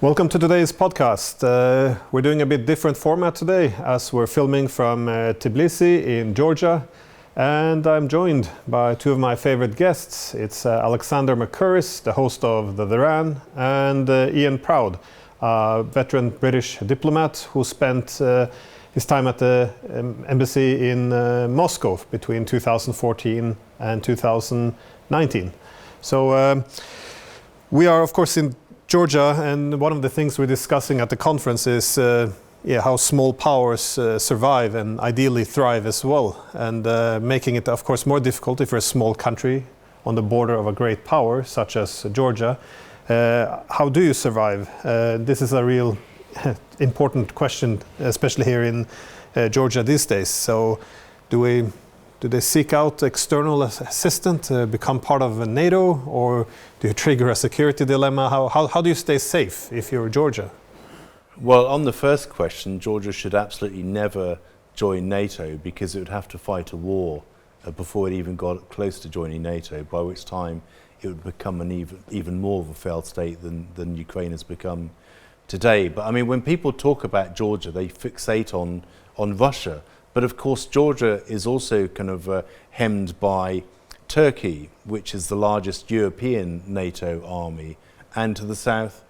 Welcome to today's podcast. We're doing a bit different format today as we're filming from Tbilisi in Georgia, and I'm joined by two of my favorite guests. It's Alexander Mercouris, the host of The Diesen, and Ian Proud, a veteran British diplomat who spent his time at the embassy in Moscow between 2014 and 2019. So we are, of course, in Georgia, and one of the things we're discussing at the conference is how small powers survive and ideally thrive as well, and making it, of course, more difficult if you're a small country on the border of a great power, such as Georgia. How do you survive? This is a real important question, especially here in Georgia these days. So do they seek out external assistance to become part of NATO, or do you trigger a security dilemma? How do you stay safe if you're Georgia? Well, on the first question, Georgia should absolutely never join NATO because it would have to fight a war before it even got close to joining NATO, by which time it would become an even more of a failed state than Ukraine has become today. But I mean, when people talk about Georgia, they fixate on Russia. But of course, Georgia is also kind of hemmed by Turkey, which is the largest European NATO army, and to the south,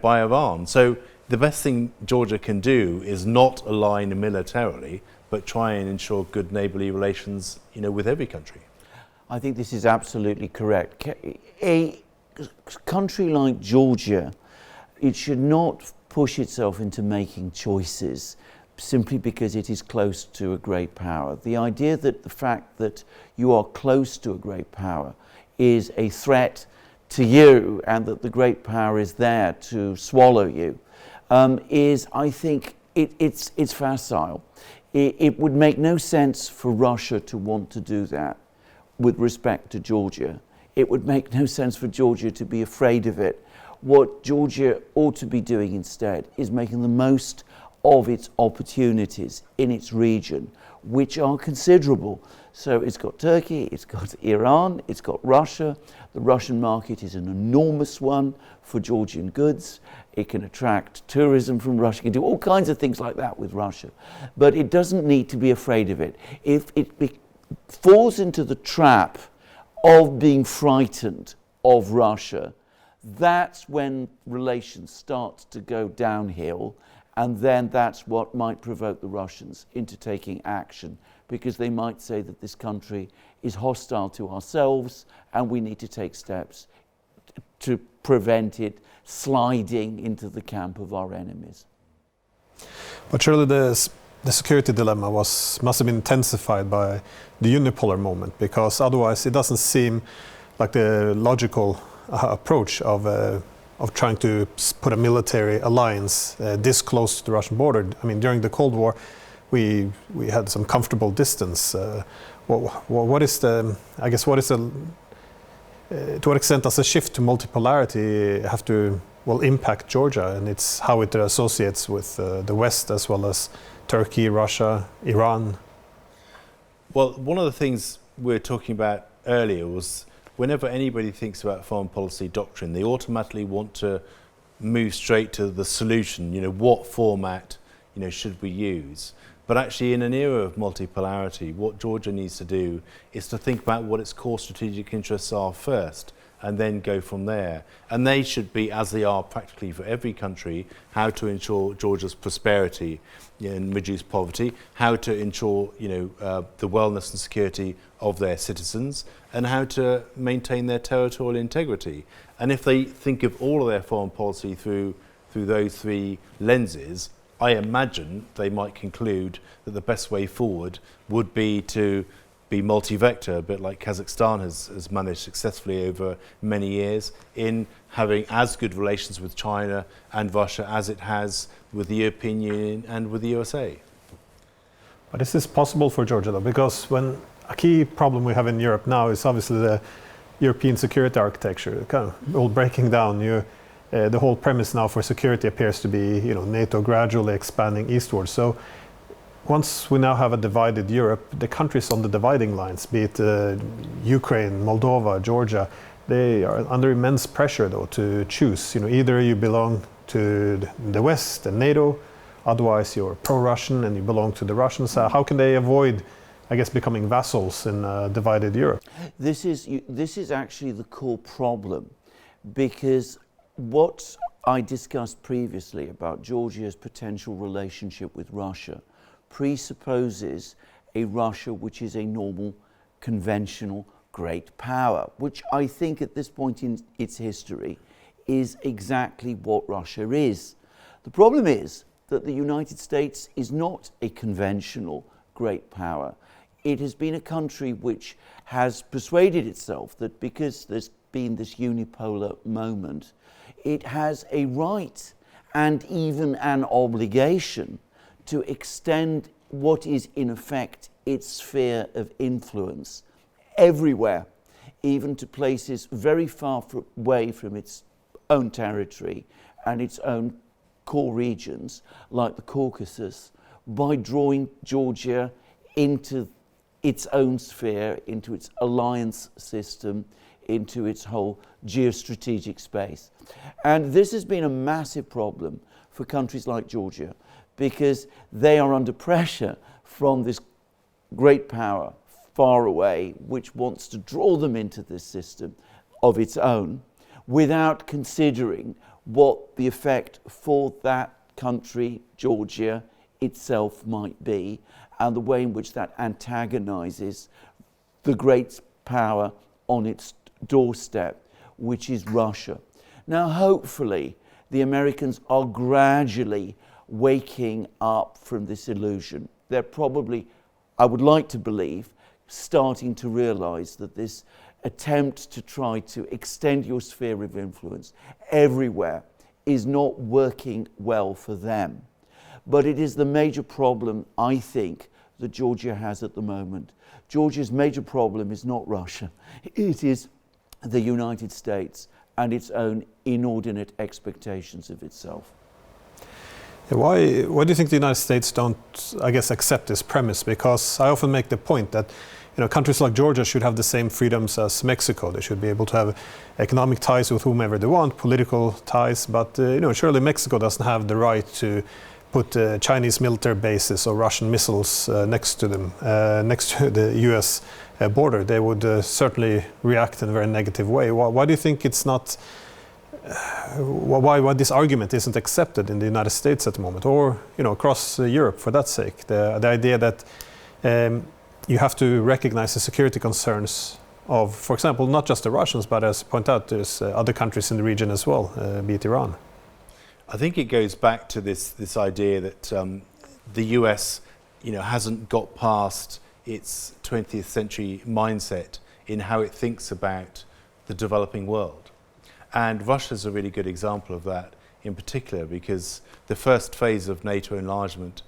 by Iran. So the best thing Georgia can do is not align militarily, but try and ensure good neighbourly relations, with every country. I think this is absolutely correct. A country like Georgia, it should not push itself into making choices simply because it is close to a great power. The idea that the fact that you are close to a great power is a threat to you and that the great power is there to swallow you is, I think, it's facile. It would make no sense for Russia to want to do that with respect to Georgia. It would make no sense for Georgia to be afraid of it. What Georgia ought to be doing instead is making the most of its opportunities in its region, which are considerable. So it's got Turkey, it's got Iran, it's got Russia. The Russian market is an enormous one for Georgian goods. It can attract tourism from Russia. It can do all kinds of things like that with Russia. But it doesn't need to be afraid of it. If it falls into the trap of being frightened of Russia, that's when relations start to go downhill. And then that's what might provoke the Russians into taking action, because they might say that this country is hostile to ourselves and we need to take steps to prevent it sliding into the camp of our enemies. But surely the security dilemma must have been intensified by the unipolar moment, because otherwise it doesn't seem like the logical approach of trying to put a military alliance this close to the Russian border. I mean, during the Cold War, we had some comfortable distance. To what extent does a shift to multipolarity have to impact Georgia, and it's how it associates with the West as well as Turkey, Russia, Iran? Well, one of the things we were talking about earlier was whenever anybody thinks about foreign policy doctrine, they automatically want to move straight to the solution, what format, should we use? But actually, in an era of multipolarity, what Georgia needs to do is to think about what its core strategic interests are first, and then go from there. And they should be, as they are practically for every country, how to ensure Georgia's prosperity and reduce poverty, how to ensure the wellness and security of their citizens, and how to maintain their territorial integrity. And if they think of all of their foreign policy through those three lenses, I imagine they might conclude that the best way forward would be to be multi-vector, a bit like Kazakhstan has managed successfully over many years, in having as good relations with China and Russia as it has with the European Union and with the USA. But is this possible for Georgia, though? Because a key problem we have in Europe now is obviously the European security architecture, kind of all breaking down. The whole premise now for security appears to be, NATO gradually expanding eastwards. So once we now have a divided Europe, the countries on the dividing lines, be it Ukraine, Moldova, Georgia, they are under immense pressure, though, to choose. Either you belong to the West and NATO. Otherwise, you're pro-Russian and you belong to the Russians. How can they avoid, I guess, becoming vassals in a divided Europe? This is actually the core problem, because what I discussed previously about Georgia's potential relationship with Russia presupposes a Russia which is a normal, conventional great power, which I think at this point in its history is exactly what Russia is. The problem is that the United States is not a conventional great power. It has been a country which has persuaded itself that because there's been this unipolar moment, it has a right and even an obligation to extend what is in effect its sphere of influence everywhere, even to places very far away from its own territory and its own core regions, like the Caucasus, by drawing Georgia into its own sphere, into its alliance system, into its whole geostrategic space. And this has been a massive problem for countries like Georgia, because they are under pressure from this great power far away, which wants to draw them into this system of its own, without considering what the effect for that country, Georgia, itself might be, and the way in which that antagonizes the great power on its doorstep, which is Russia. Now, hopefully, the Americans are gradually waking up from this illusion. They're probably, I would like to believe, starting to realize that this attempt to try to extend your sphere of influence everywhere is not working well for them. But it is the major problem, I think, that Georgia has at the moment. Georgia's major problem is not Russia. It is the United States and its own inordinate expectations of itself. Why do you think the United States don't, I guess, accept this premise? Because I often make the point that countries like Georgia should have the same freedoms as Mexico. They should be able to have economic ties with whomever they want, political ties, but surely Mexico doesn't have the right to put Chinese military bases or Russian missiles next to them, next to the US border. They would certainly react in a very negative way. Why do you think it's not, why this argument isn't accepted in the United States at the moment, or across Europe for that sake? The idea that you have to recognize the security concerns of, for example, not just the Russians, but as point out, there's other countries in the region as well, be it Iran. I think it goes back to this idea that the US, hasn't got past its 20th century mindset in how it thinks about the developing world. And Russia's a really good example of that in particular, because the first phase of NATO enlargement,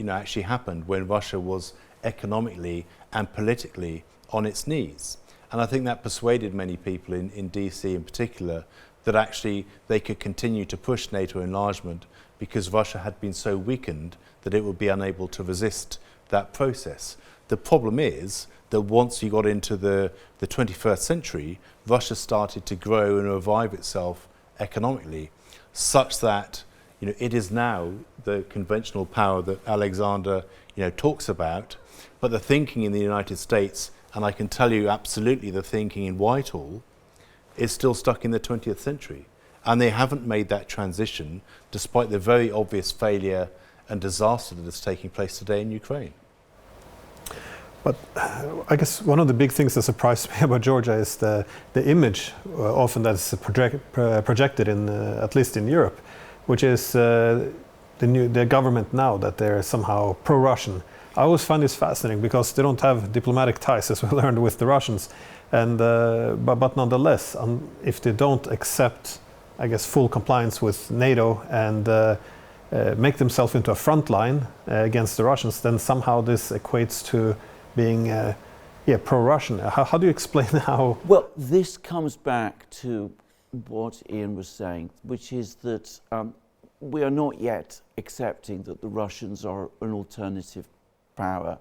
actually happened when Russia was economically and politically on its knees. And I think that persuaded many people in DC in particular that actually they could continue to push NATO enlargement because Russia had been so weakened that it would be unable to resist that process. The problem is that once you got into the 21st century, Russia started to grow and revive itself economically, such that it is now the conventional power that Alexander talks about. But the thinking in the United States, and I can tell you absolutely the thinking in Whitehall, is still stuck in the 20th century. And they haven't made that transition despite the very obvious failure and disaster that is taking place today in Ukraine. But I guess one of the big things that surprised me about Georgia is the image often that is projected in, at least in Europe, which is the government now, that they're somehow pro-Russian. I always find this fascinating because they don't have diplomatic ties, as we learned with the Russians. And but nonetheless, if they don't accept, I guess, full compliance with NATO and make themselves into a front line against the Russians, then somehow this equates to being pro-Russian. How do you explain how? Well, this comes back to what Ian was saying, which is that we are not yet accepting that the Russians are an alternative power.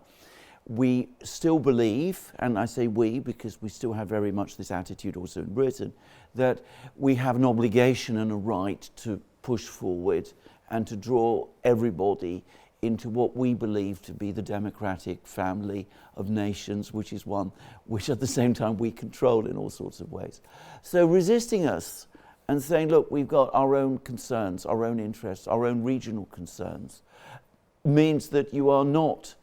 We still believe, and I say we because we still have very much this attitude also in Britain, that we have an obligation and a right to push forward and to draw everybody into what we believe to be the democratic family of nations, which is one which at the same time we control in all sorts of ways. So resisting us and saying, look, we've got our own concerns, our own interests, our own regional concerns, means that you are not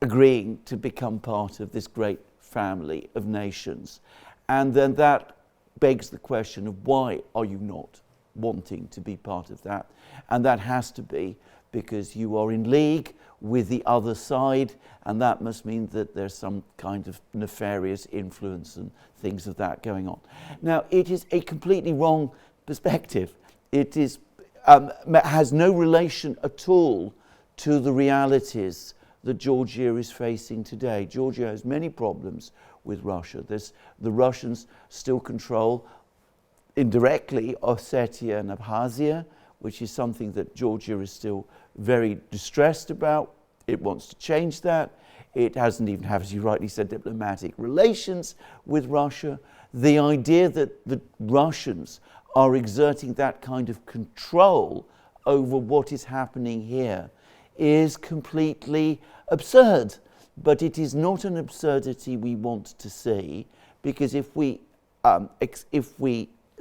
agreeing to become part of this great family of nations. And then that begs the question of why are you not wanting to be part of that? And that has to be because you are in league with the other side, and that must mean that there's some kind of nefarious influence and things of that going on. Now, it is a completely wrong perspective. It is has no relation at all to the realities that Georgia is facing today. Georgia has many problems with Russia. The Russians still control indirectly Ossetia and Abkhazia, which is something that Georgia is still very distressed about. It wants to change that. It hasn't even, as you rightly said, diplomatic relations with Russia. The idea that the Russians are exerting that kind of control over what is happening here is completely absurd. But it is not an absurdity we want to see, because if we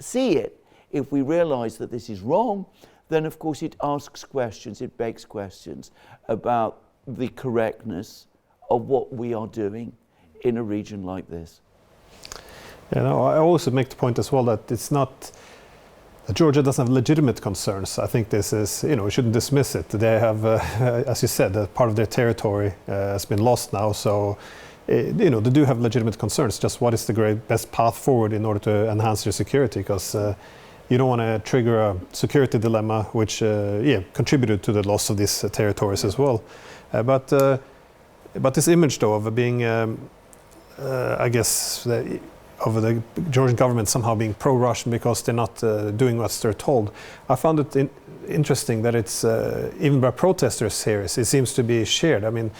see it, if we realise that this is wrong, then of course it asks questions, it begs questions about the correctness of what we are doing in a region like this. Yeah, no, I also make the point as well that it's not that Georgia doesn't have legitimate concerns. I think this is, we shouldn't dismiss it. They have, as you said, part of their territory has been lost now, so they do have legitimate concerns. Just what is the best path forward in order to enhance their security? Because you don't want to trigger a security dilemma, which contributed to the loss of these territories as well. But this image, though, of being, I guess, of the Georgian government somehow being pro-Russian because they're not doing what they're told, I found it interesting that it's even by protesters here, it seems to be shared. I mean,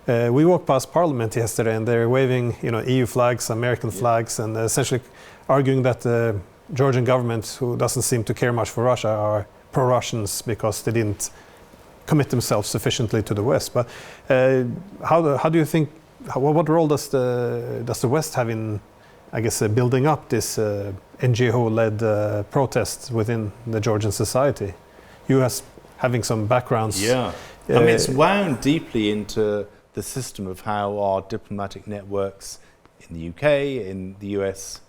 we walked past Parliament yesterday and they're waving, EU flags, American flags, and essentially arguing that the Georgian government, who doesn't seem to care much for Russia, are pro-Russians because they didn't commit themselves sufficiently to the West. But how do you think? What role does the West have in, I guess, building up this NGO-led protests within the Georgian society? You as having some backgrounds. Yeah, I mean, it's wound deeply into the system of how our diplomatic networks in the UK, in the US,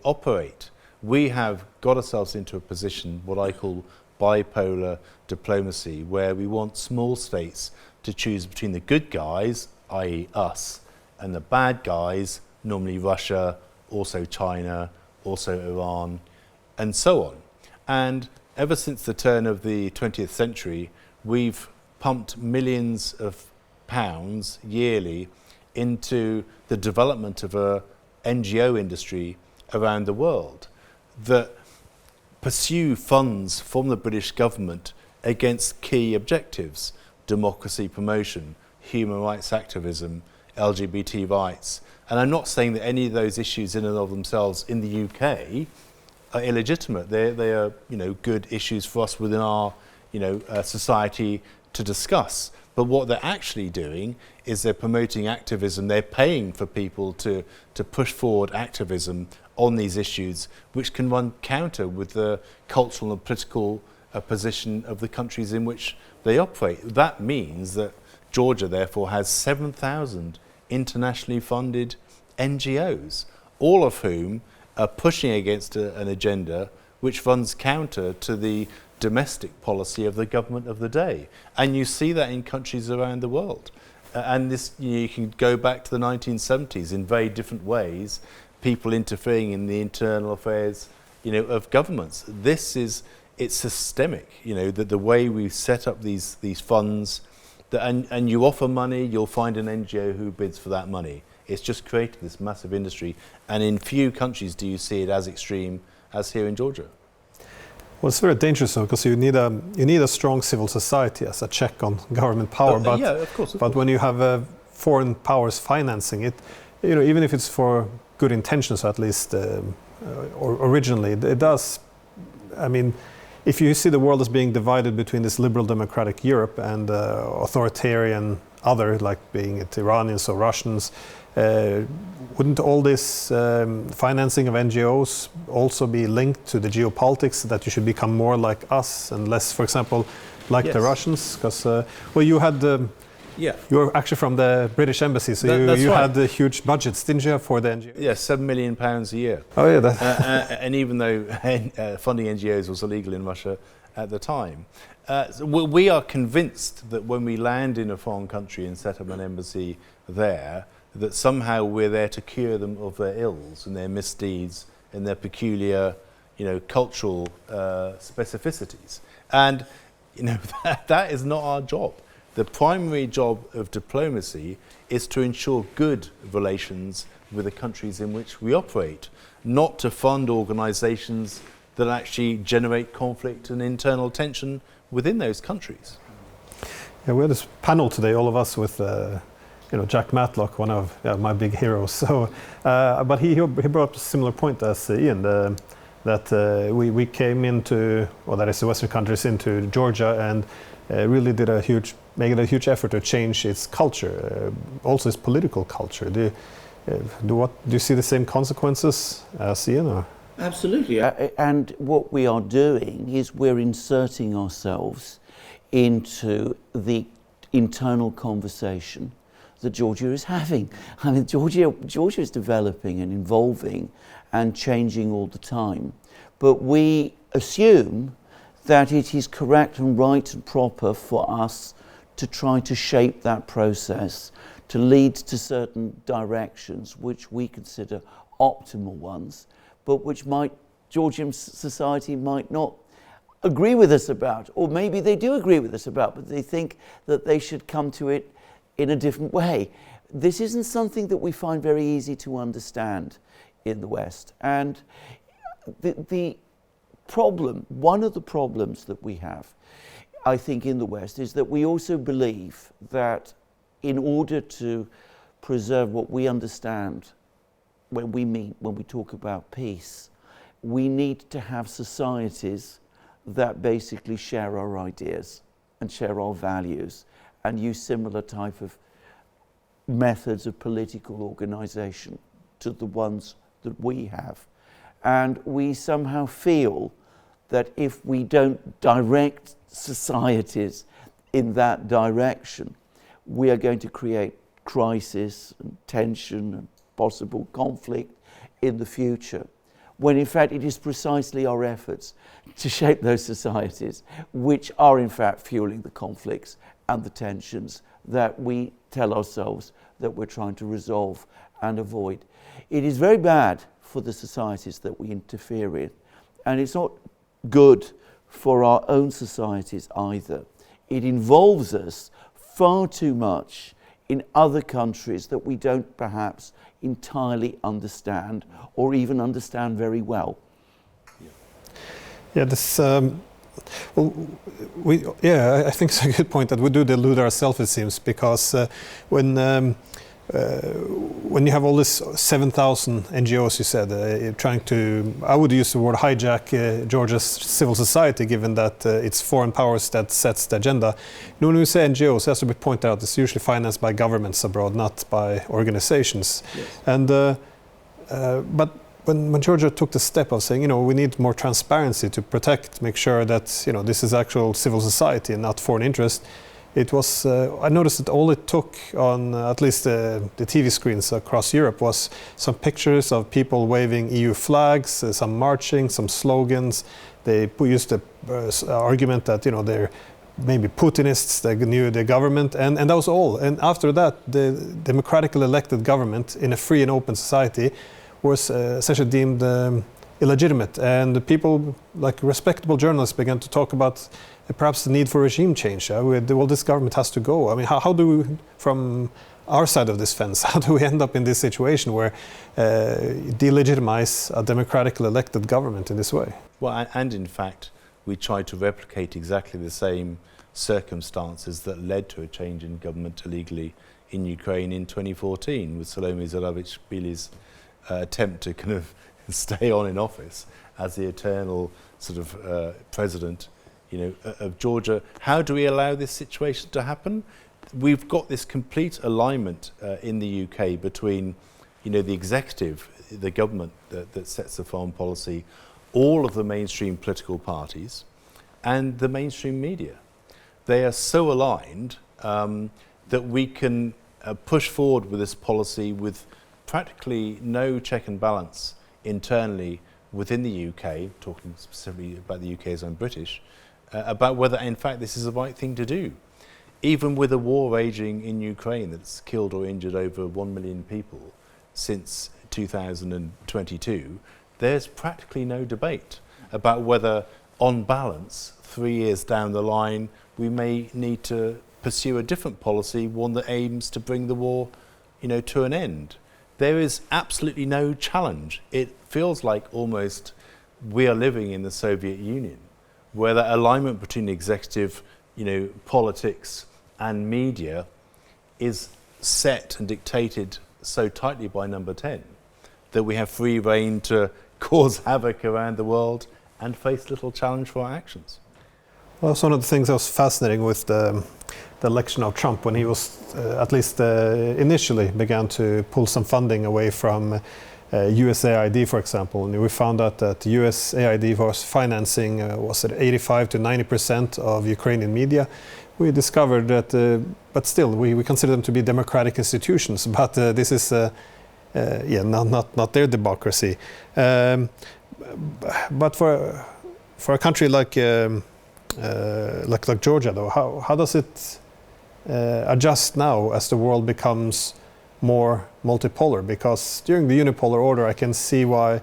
operate. We have got ourselves into a position, what I call bipolar diplomacy, where we want small states to choose between the good guys, i.e. us, and the bad guys, normally Russia, also China, also Iran, and so on. And ever since the turn of the 20th century, we've pumped millions of pounds yearly into the development of a NGO industry around the world that pursue funds from the British government against key objectives: democracy promotion, human rights activism, LGBT rights. And I'm not saying that any of those issues in and of themselves in the UK are illegitimate. They are, good issues for us within our, society to discuss. But what they're actually doing is they're promoting activism. They're paying for people to push forward activism on these issues, which can run counter with the cultural and political position of the countries in which they operate. That means that Georgia, therefore, has 7,000 internationally funded NGOs, all of whom are pushing against an agenda which runs counter to the domestic policy of the government of the day. And you see that in countries around the world. And this, you can go back to the 1970s in very different ways, people interfering in the internal affairs, of governments. It's systemic, that the way we set up these funds, and you offer money, you'll find an NGO who bids for that money. It's just created this massive industry, and in few countries do you see it as extreme as here in Georgia. Well, it's very dangerous though, because you need a strong civil society as a check on government power. But yeah, of course. But when you have foreign powers financing it, even if it's for good intentions, at least, or originally, it does. I mean, if you see the world as being divided between this liberal democratic Europe and authoritarian other, like being it Iranians or Russians, wouldn't all this financing of NGOs also be linked to the geopolitics, that you should become more like us and less, for example, like the Russians? Because, well, you had... you were actually from the British Embassy, so you right. had the huge budgets, didn't you, for the NGOs? Yeah, £7 million a year. Oh, yeah. And even though funding NGOs was illegal in Russia at the time, so we are convinced that when we land in a foreign country and set up an embassy there, that somehow we're there to cure them of their ills and their misdeeds and their peculiar, cultural specificities. And, that is not our job. The primary job of diplomacy is to ensure good relations with the countries in which we operate, not to fund organisations that actually generate conflict and internal tension within those countries. Yeah, we had this panel today, all of us, with Jack Matlock, one of my big heroes. So, but he brought up a similar point as Ian, that we came into, well, that is the Western countries, into Georgia and really made a huge effort to change its culture, also its political culture. Do you see the same consequences as Ian? Or? Absolutely. And what we are doing is we're inserting ourselves into the internal conversation that Georgia is having. I mean, Georgia is developing and evolving and changing all the time. But we assume that it is correct and right and proper for us to try to shape that process, to lead to certain directions which we consider optimal ones, but which Georgian society might not agree with us about, or maybe they do agree with us about, but they think that they should come to it in a different way. This isn't something that we find very easy to understand in the West. And the problem, one of the problems that we have, I think, in the West is that we also believe that in order to preserve what we understand when we talk about peace, we need to have societies that basically share our ideas and share our values and use similar type of methods of political organization to the ones that we have. And we somehow feel that if we don't direct societies in that direction, we are going to create crisis and tension and possible conflict in the future, when in fact it is precisely our efforts to shape those societies which are in fact fueling the conflicts and the tensions that we tell ourselves that we're trying to resolve and avoid. It is very bad for the societies that we interfere in, and it's not good for our own societies either. It involves us far too much in other countries that we don't perhaps entirely understand or even understand very well. Yeah, this. I think it's a good point that we do delude ourselves, it seems, because when you have all this 7,000 NGOs, you said, trying to, I would use the word hijack Georgia's civil society, given that it's foreign powers that sets the agenda. When we say NGOs, it has to be pointed out, it's usually financed by governments abroad, not by organizations. Yes. And but when Georgia took the step of saying, we need more transparency to protect, make sure that this is actual civil society and not foreign interest. It was, I noticed that all it took on at least the TV screens across Europe was some pictures of people waving EU flags, some marching, some slogans. They used the argument that, they're maybe Putinists, they knew the government, and that was all. And after that, the democratically elected government in a free and open society was essentially deemed illegitimate. And the people, like respectable journalists, began to talk about perhaps the need for regime change. Well, this government has to go. I mean, how do we, from our side of this fence, how do we end up in this situation where delegitimize a democratically elected government in this way? Well, and in fact, we tried to replicate exactly the same circumstances that led to a change in government illegally in Ukraine in 2014 with Salome Zurabichvili's attempt to kind of stay on in office as the eternal sort of president, of Georgia. How do we allow this situation to happen? We've got this complete alignment in the UK between, the executive, the government that sets the foreign policy, all of the mainstream political parties, and the mainstream media. They are so aligned that we can push forward with this policy with practically no check and balance internally within the UK, talking specifically about the UK as I'm British, about whether in fact this is the right thing to do. Even with a war raging in Ukraine that's killed or injured over 1 million people since 2022, there's practically no debate about whether, on balance, 3 years down the line, we may need to pursue a different policy, one that aims to bring the war, to an end. There is absolutely no challenge. It feels like almost we are living in the Soviet Union, where that alignment between executive, politics and media is set and dictated so tightly by number 10 that we have free rein to cause havoc around the world and face little challenge for our actions. Well, that's one of the things that was fascinating with the election of Trump, when he was, at least initially, began to pull some funding away from USAID, for example. And we found out that USAID was financing, 85 to 90% of Ukrainian media. We discovered that, but still, we consider them to be democratic institutions, but this is, not their democracy. But for a country like Georgia, though, how does it adjust now as the world becomes more multipolar? Because during the unipolar order, I can see why,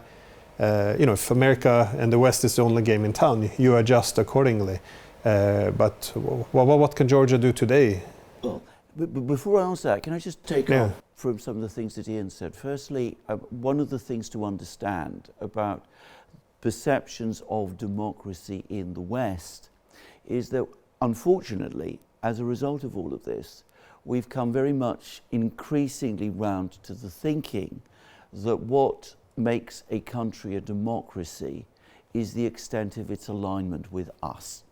if America and the West is the only game in town, you adjust accordingly. But what can Georgia do today? Well, before I answer that, can I just take off from some of the things that Ian said? Firstly, one of the things to understand about perceptions of democracy in the West is that, unfortunately, as a result of all of this, we've come very much increasingly round to the thinking that what makes a country a democracy is the extent of its alignment with us.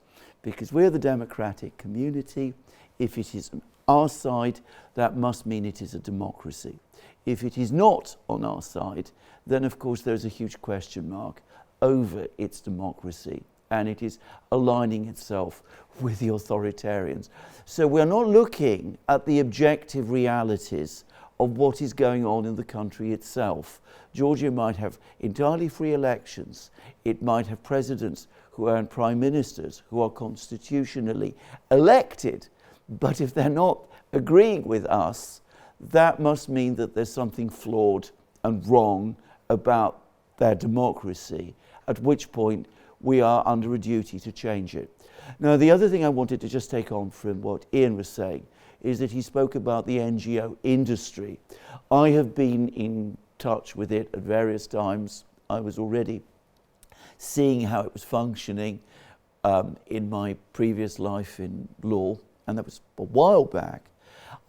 Because we're the democratic community. If it is on our side, that must mean it is a democracy. If it is not on our side, then of course there's a huge question mark over its democracy, and it is aligning itself with the authoritarians. So we're not looking at the objective realities of what is going on in the country itself. Georgia might have entirely free elections. It might have presidents and prime ministers who are constitutionally elected. But if they're not agreeing with us, that must mean that there's something flawed and wrong about their democracy, at which point we are under a duty to change it. Now, the other thing I wanted to just take on from what Ian was saying is that he spoke about the NGO industry. I have been in touch with it at various times. I was already seeing how it was functioning in my previous life in law, and that was a while back.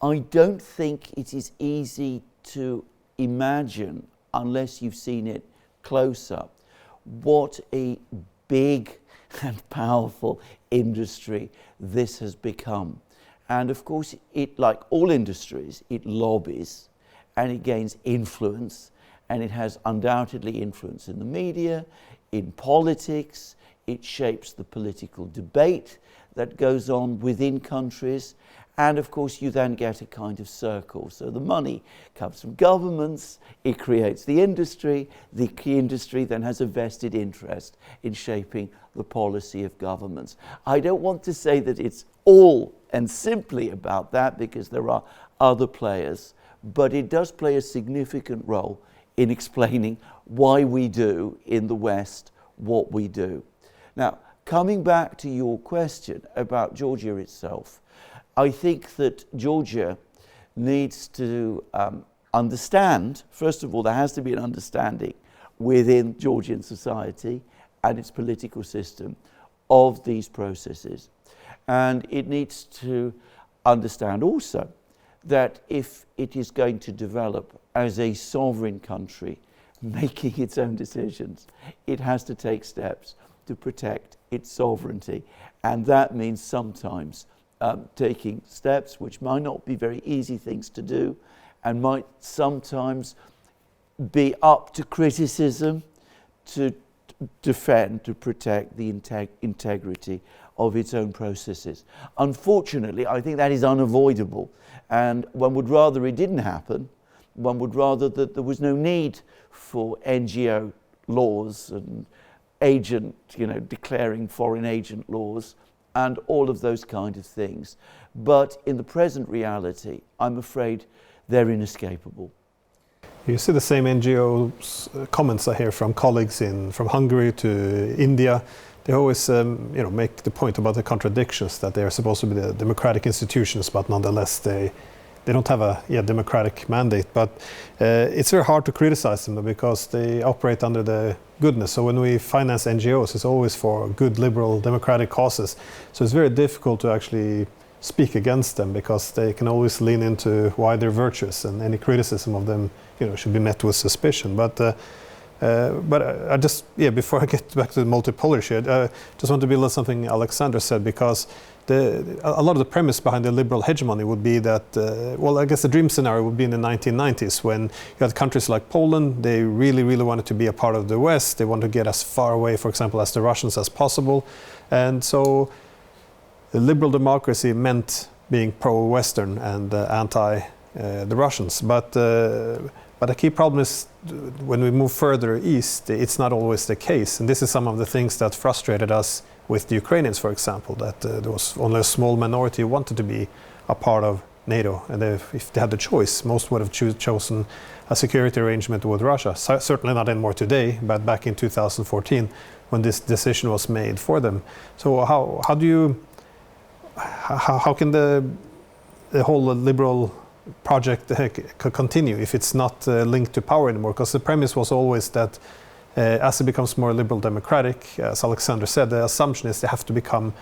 I don't think it is easy to imagine, unless you've seen it close up, what a big and powerful industry this has become. And of course, it, like all industries, it lobbies and it gains influence, and it has undoubtedly influence in the media, in politics. It shapes the political debate that goes on within countries, and of course you then get a kind of circle. So the money comes from governments, it creates the industry industry then has a vested interest in shaping the policy of governments. I don't want to say that it's all and simply about that, because there are other players, but it does play a significant role in explaining why we do in the West what we do. Now, coming back to your question about Georgia itself, I think that Georgia needs to understand, first of all, there has to be an understanding within Georgian society and its political system of these processes. And it needs to understand also that if it is going to develop as a sovereign country making its own decisions. It has to take steps to protect its sovereignty. And that means sometimes taking steps which might not be very easy things to do and might sometimes be up to criticism to defend, to protect the integrity of its own processes. Unfortunately, I think that is unavoidable, and one would rather it didn't happen. One would rather that there was no need for NGO laws and declaring foreign agent laws and all of those kind of things. But in the present reality, I'm afraid they're inescapable. You see the same NGO's comments I hear from colleagues from Hungary to India. They always make the point about the contradictions, that they are supposed to be the democratic institutions, but nonetheless they don't have a democratic mandate. But it's very hard to criticize them because they operate under the goodness. So when we finance NGOs, it's always for good liberal democratic causes. So it's very difficult to actually speak against them because they can always lean into why they're virtuous, and any criticism of them should be met with suspicion. But I just, before I get back to the multipolar issue, I just want to build on something Alexander said, because a lot of the premise behind the liberal hegemony would be that, I guess the dream scenario would be in the 1990s, when you had countries like Poland. They really, really wanted to be a part of the West. They wanted to get as far away, for example, as the Russians as possible. And so the liberal democracy meant being pro-Western and anti the Russians. But the key problem is when we move further east, it's not always the case. And this is some of the things that frustrated us with the Ukrainians, for example, that there was only a small minority who wanted to be a part of NATO. And if they had the choice, most would have chosen a security arrangement with Russia. Certainly not anymore today, but back in 2014, when this decision was made for them. So how can the whole liberal project continue if it's not linked to power anymore? Because the premise was always that as it becomes more liberal democratic, as Alexander said, the assumption is they have to become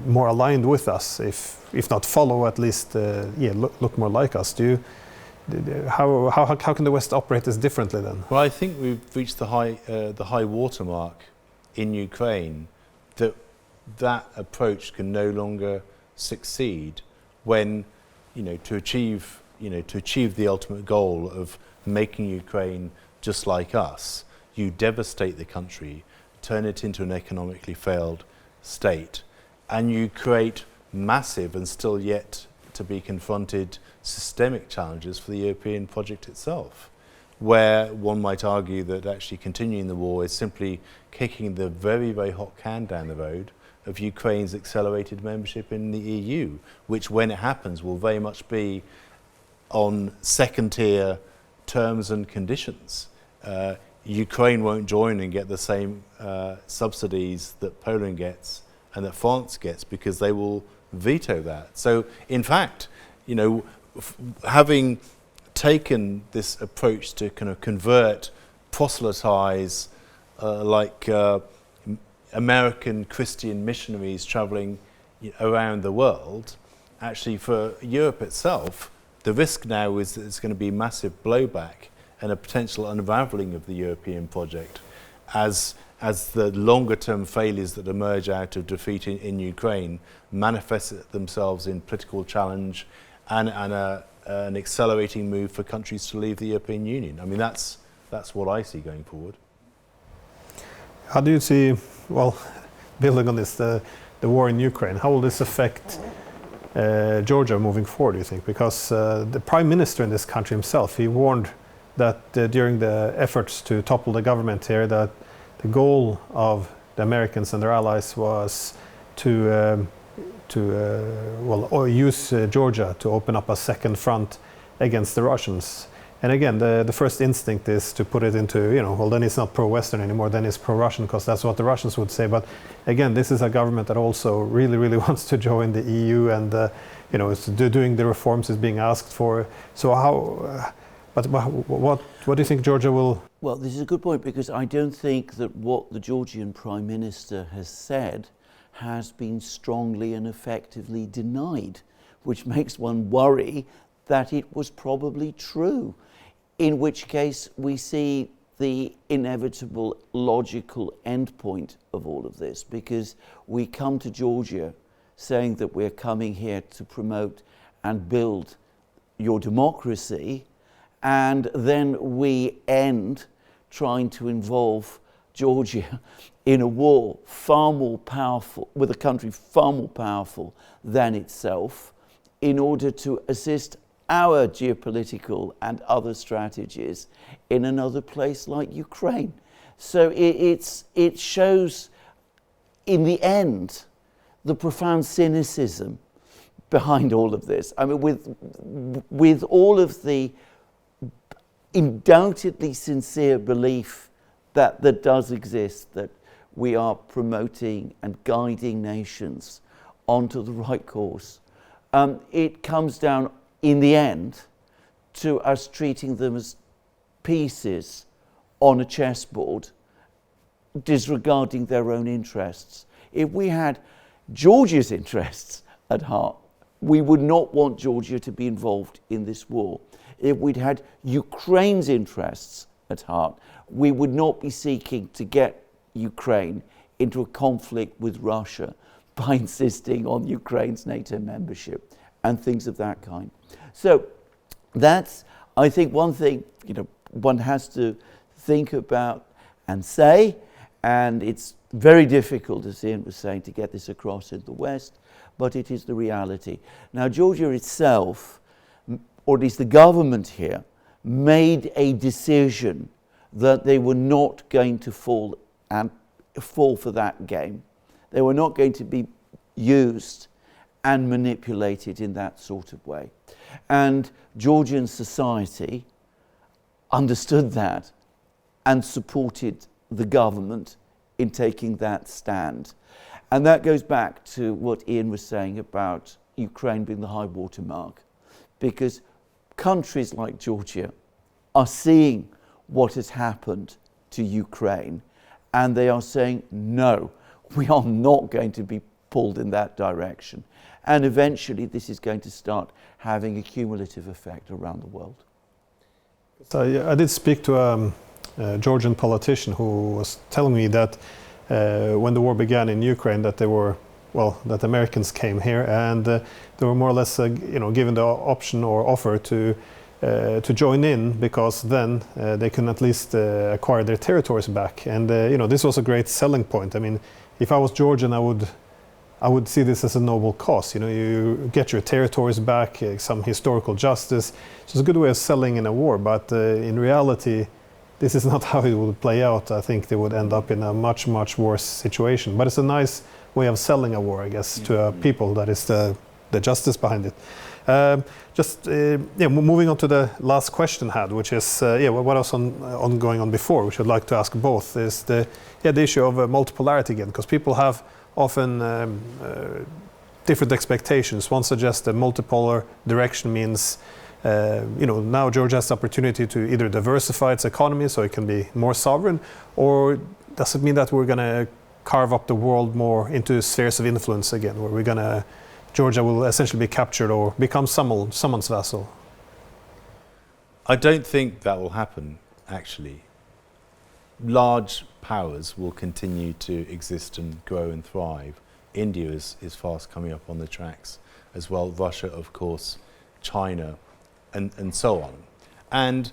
more aligned with us, if not follow, at least look more like us. How can the West operate this differently then? Well, I think we've reached the high watermark in Ukraine, that approach can no longer succeed when to achieve the ultimate goal of making Ukraine just like us. You devastate the country, turn it into an economically failed state, and you create massive and still yet to be confronted systemic challenges for the European project itself, where one might argue that actually continuing the war is simply kicking the very, very hot can down the road of Ukraine's accelerated membership in the EU, which when it happens will very much be on second-tier terms and conditions. Ukraine won't join and get the same subsidies that Poland gets and that France gets, because they will veto that. So in fact, having taken this approach to kind of convert, proselytize American Christian missionaries traveling around the world, actually for Europe itself, the risk now is that it's going to be massive blowback and a potential unraveling of the European project as the longer term failures that emerge out of defeat in Ukraine manifest themselves in political challenge and an accelerating move for countries to leave the European Union. I mean, that's what I see going forward. How do you see, building on this, the war in Ukraine, how will this affect Georgia moving forward, do you think? Because the prime minister in this country himself, he warned that during the efforts to topple the government here, that the goal of the Americans and their allies was to use Georgia to open up a second front against the Russians. And again, the first instinct is to put it into, then it's not pro-Western anymore, then it's pro-Russian, because that's what the Russians would say. But again, this is a government that also really, really wants to join the EU, and is doing the reforms is being asked for. So what do you think Georgia will? Well, this is a good point, because I don't think that what the Georgian Prime Minister has said has been strongly and effectively denied, which makes one worry that it was probably true. in which case we see the inevitable logical endpoint of all of this, because we come to Georgia saying that we're coming here to promote and build your democracy, and then we end trying to involve Georgia in a war far more powerful, with a country far more powerful than itself, in order to assist our geopolitical and other strategies in another place like Ukraine. So it shows, in the end, the profound cynicism behind all of this. I mean, with all of the undoubtedly sincere belief that does exist, that we are promoting and guiding nations onto the right course, it comes down in the end to us treating them as pieces on a chessboard, disregarding their own interests. If we had Georgia's interests at heart, we would not want Georgia to be involved in this war. If we'd had Ukraine's interests at heart, we would not be seeking to get Ukraine into a conflict with Russia by insisting on Ukraine's NATO membership and things of that kind. So that's, I think, one thing, one has to think about and say, and it's very difficult, as Ian was saying, to get this across in the West, but it is the reality. Now, Georgia itself, or at least the government here, made a decision that they were not going to fall for that game. They were not going to be used and manipulated in that sort of way. And Georgian society understood that and supported the government in taking that stand. And that goes back to what Ian was saying about Ukraine being the high water mark, because countries like Georgia are seeing what has happened to Ukraine, and they are saying, no, we are not going to be pulled in that direction. And eventually this is going to start having a cumulative effect around the world. So I did speak to a Georgian politician who was telling me that when the war began in Ukraine, that that Americans came here, and they were more or less given the option or offer to join in, because then they can at least acquire their territories back. And this was a great selling point. I mean, if I was Georgian, I would see this as a noble cause. You get your territories back, some historical justice. So it's a good way of selling in a war, but in reality, this is not how it would play out. I think they would end up in a much, much worse situation. But it's a nice way of selling a war, I guess, to a people. That is the justice behind it. Moving on to the last question I had, which is what else going on before, which I'd like to ask both, is the issue of multipolarity again, because people have often different expectations. One suggests that multipolar direction means now Georgia has the opportunity to either diversify its economy so it can be more sovereign, or does it mean that we're going to carve up the world more into spheres of influence again, where Georgia will essentially be captured or become someone's vassal? I don't think that will happen, actually. Large powers will continue to exist and grow and thrive. India is fast coming up on the tracks as well, Russia, of course, China, and so on. And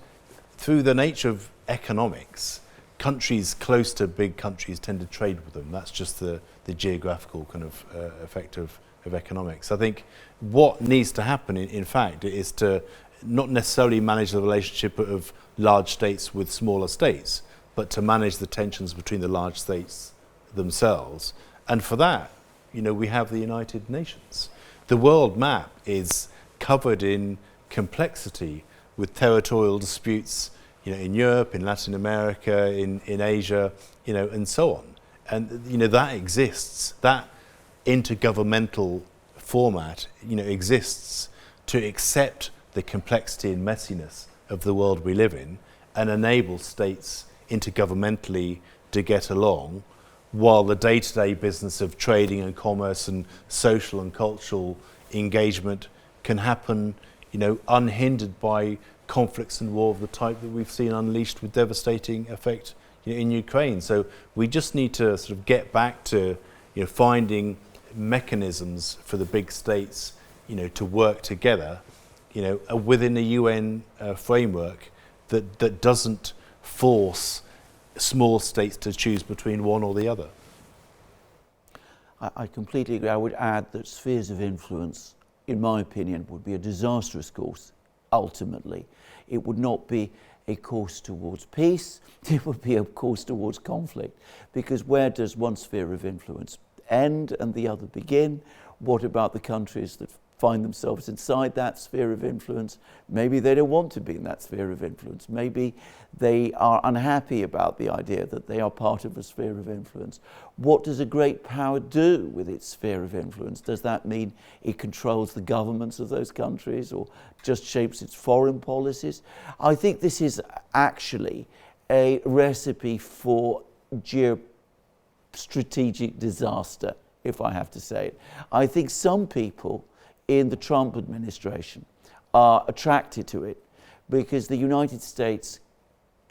through the nature of economics, countries close to big countries tend to trade with them. That's just the geographical kind of effect of economics. I think what needs to happen, in fact, is to not necessarily manage the relationship of large states with smaller states, but to manage the tensions between the large states themselves. And for that, we have the United Nations. The world map is covered in complexity with territorial disputes, in Europe, in Latin America, in Asia, and so on. And, that exists. That intergovernmental format, exists to accept the complexity and messiness of the world we live in and enable states intergovernmentally to get along, while the day-to-day business of trading and commerce and social and cultural engagement can happen, unhindered by conflicts and war of the type that we've seen unleashed with devastating effect in Ukraine. So we just need to sort of get back to finding mechanisms for the big states to work together within a UN framework that doesn't force small states to choose between one or the other. I completely agree. I would add that spheres of influence, in my opinion, would be a disastrous course, ultimately. It would not be a course towards peace, it would be a course towards conflict. Because where does one sphere of influence end and the other begin? What about the countries that find themselves inside that sphere of influence? Maybe they don't want to be in that sphere of influence. Maybe they are unhappy about the idea that they are part of a sphere of influence. What does a great power do with its sphere of influence? Does that mean it controls the governments of those countries or just shapes its foreign policies? I think this is actually a recipe for geostrategic disaster, if I have to say it. I think some people in the Trump administration are attracted to it because the United States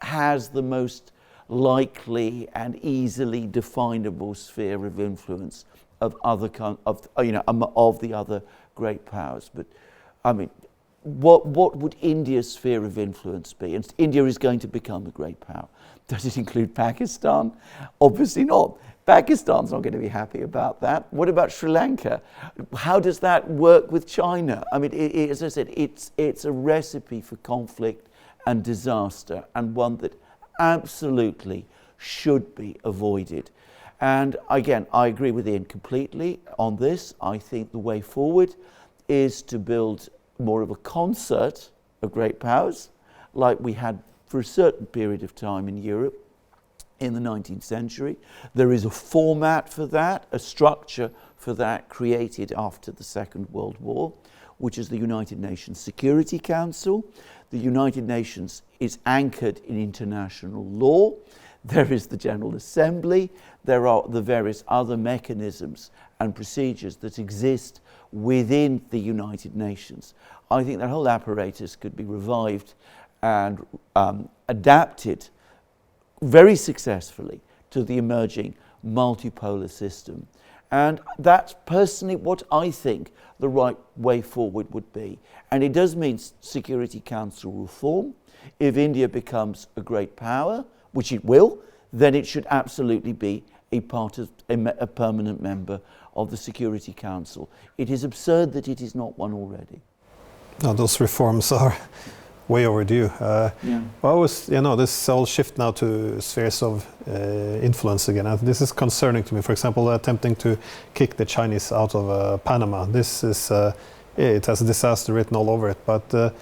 has the most likely and easily definable sphere of influence of the other great powers. But I mean, what would India's sphere of influence be? And India is going to become a great power. Does it include Pakistan? Obviously not. Pakistan's not going to be happy about that. What about Sri Lanka? How does that work with China? I mean, as I said, it's a recipe for conflict and disaster, and one that absolutely should be avoided. And again, I agree with Ian completely on this. I think the way forward is to build more of a concert of great powers, like we had for a certain period of time in Europe in the 19th century. There is a format for that, a structure for that created after the Second World War, which is the United Nations Security Council. The United Nations is anchored in international law. There is the General Assembly. There are the various other mechanisms and procedures that exist within the United Nations. I think that whole apparatus could be revived and adapted very successfully to the emerging multipolar system. And that's personally what I think the right way forward would be. And it does mean Security Council reform. If India becomes a great power, which it will, then it should absolutely be a permanent member of the Security Council. It is absurd that it is not one already. No, those reforms are way overdue. Well, this whole shift now to spheres of influence again. And this is concerning to me. For example, attempting to kick the Chinese out of Panama. This is it has a disaster written all over it. But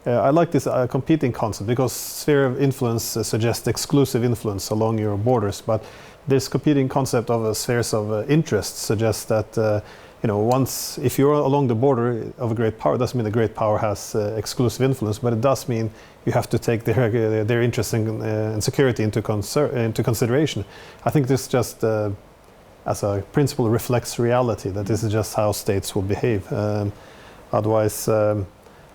I like this competing concept because sphere of influence suggests exclusive influence along your borders. But this competing concept of spheres of interest suggests that once, if you're along the border of a great power, it doesn't mean the great power has exclusive influence, but it does mean you have to take their interest and security into consideration. I think this just, as a principle, reflects reality, that this is just how states will behave. Otherwise, I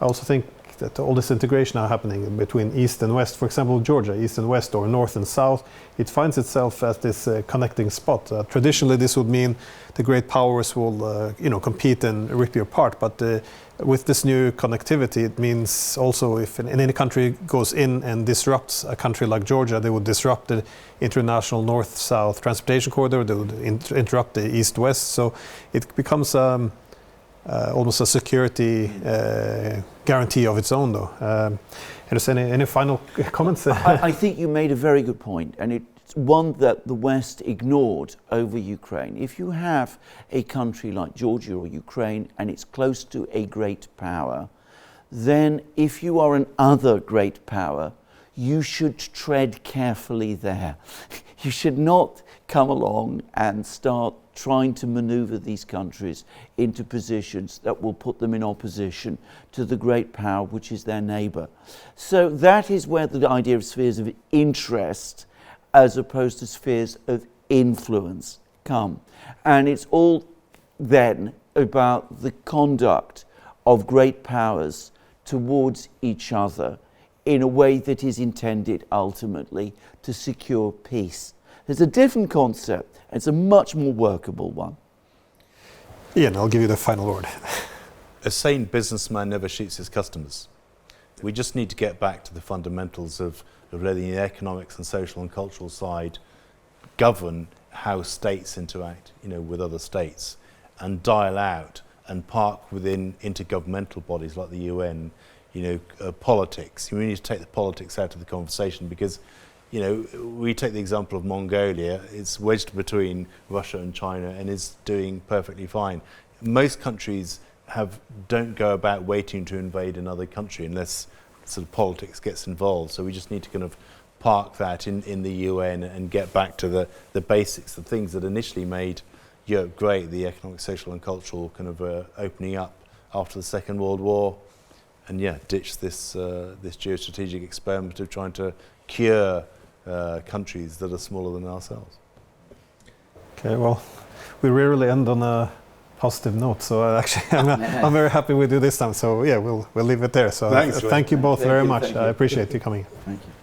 also think that all this integration now happening between East and West, for example, Georgia, East and West, or North and South, it finds itself as this connecting spot. Traditionally, this would mean the great powers will, compete and rip you apart. But with this new connectivity, it means also if any country goes in and disrupts a country like Georgia, they would disrupt the international North-South transportation corridor. They would interrupt the East-West. So it becomes almost a security guarantee of its own, though. Any final comments? I think you made a very good point, and it's one that the West ignored over Ukraine. If you have a country like Georgia or Ukraine and it's close to a great power, then if you are an other great power, you should tread carefully there. You should not come along and start trying to maneuver these countries into positions that will put them in opposition to the great power which is their neighbour. So that is where the idea of spheres of interest as opposed to spheres of influence come. And it's all then about the conduct of great powers towards each other in a way that is intended ultimately to secure peace. There's a different concept. It's a much more workable one. Ian, I'll give you the final word. A sane businessman never shoots his customers. We just need to get back to the fundamentals of letting the economics and social and cultural side govern how states interact, with other states, and dial out and park within intergovernmental bodies like the UN, politics. We need to take the politics out of the conversation because, we take the example of Mongolia. It's wedged between Russia and China and is doing perfectly fine. Most countries don't go about waiting to invade another country unless sort of politics gets involved. So we just need to kind of park that in the UN and get back to the basics, the things that initially made Europe great, the economic, social and cultural kind of opening up after the Second World War, and ditch this geostrategic experiment of trying to cure countries that are smaller than ourselves. Okay, well, we rarely end on a positive note, so actually I'm very happy we do this time. So we'll leave it there. So Thanks, thank you both very much. Thank you. I appreciate you coming. Thank you.